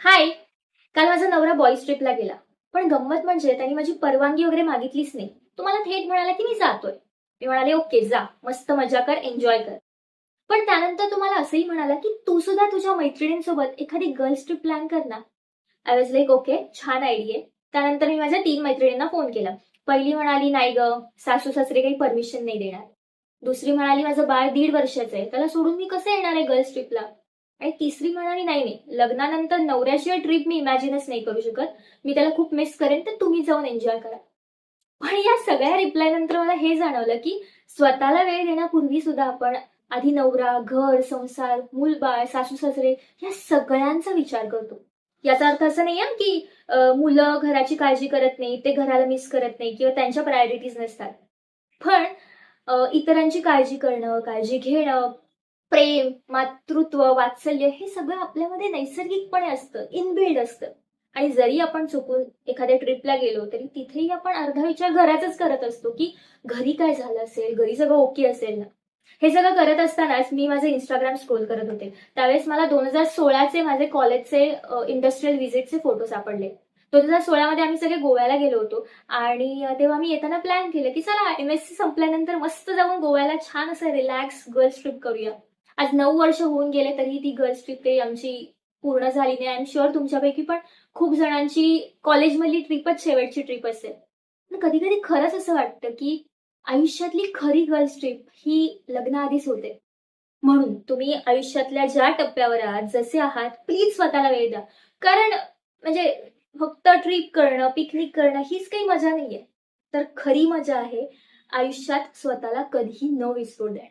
हाय. काल माझा नवरा बॉईज ट्रिपला गेला. पण गंमत म्हणजे त्यांनी माझी परवानगी वगैरे मागितलीच नाही. तो मला थेट म्हणाला की मी जातोय. मी म्हणाले ओके जा, मस्त मजा कर, एन्जॉय कर. पण त्यानंतर तुम्हाला असंही म्हणाला की तू सुद्धा तुझ्या मैत्रिणींसोबत एखादी गर्ल्स ट्रिप प्लॅन कर ना. आय वॉज लाईक ओके, छान आयडिया. त्यानंतर मी माझ्या 3 मैत्रिणींना फोन केला. पहिली म्हणाली नाही ग, सासू सासरे काही परमिशन नाही देणार. दुसरी म्हणाली माझं बाळ 1.5 वर्षाचं आहे, त्याला सोडून मी कसं येणार आहे गर्ल्स ट्रिपला. आणि तिसरी म्हणाली नाही नाही, लग्नानंतर नवऱ्याशिवाय ट्रिप मी इमॅजिनच नाही करू शकत, मी त्याला खूप मिस करेन, तर तुम्ही जाऊन एन्जॉय करा. पण या सगळ्या रिप्लाय नंतर मला हे जाणवलं की स्वतःला वेळ देण्यापूर्वी सुद्धा आपण आधी नवरा, घर, संसार, मूलबाळ, सासू सासरे या सगळ्यांचा विचार करतो. याचा अर्थ असं नाही की मुलं घराची काळजी करत नाही, ते घराला मिस करत नाही किंवा त्यांच्या प्रायोरिटीज नसतात. पण इतरांची काळजी करणं, काळजी घेणं, प्रेम, मातृत्व, वात्सल्य हे सगळं आपल्यामध्ये नैसर्गिकपणे असतं, इनबिल्ड असतं. आणि जरी आपण चुकून एखाद्या ट्रिपला गेलो, तरी तिथेही आपण अर्धा विचार घराचाच करत असतो, की घरी काय झालं असेल, घरी सगळं ओके असेल ना. हे सगळं करत असतानाच मी माझं Instagram स्क्रोल करत होते. त्यावेळेस मला 2016चे माझे कॉलेजचे इंडस्ट्रियल व्हिजिटचे फोटो सापडले. 2016 मध्ये आम्ही सगळे गोव्याला गेलो होतो आणि तेव्हा मी येताना प्लॅन केलं, की चला MSc संपल्यानंतर मस्त जाऊन गोव्याला छान असं रिलॅक्स गर्ल्स ट्रिप करूया. आज 9 वर्ष होऊन गेले तरी ती गर्ल्स ट्रिप काही आमची पूर्ण झाली नाही. आय एम शुअर तुमच्यापैकी पण खूप जणांची कॉलेजमधली ट्रिपच शेवटची ट्रिप असेल. कधी कधी खरंच असं वाटतं की आयुष्यातली खरी गर्ल्स ट्रिप ही लग्नाआधीच होते. म्हणून तुम्ही आयुष्यातल्या ज्या टप्प्यावर आहात, जसे आहात, प्लीज स्वतःला वेळ द्या. कारण म्हणजे फक्त ट्रिप करणं, पिकनिक करणं हीच काही मजा नाहीये. तर खरी मजा आहे आयुष्यात स्वतःला कधीही न विसरू देणं.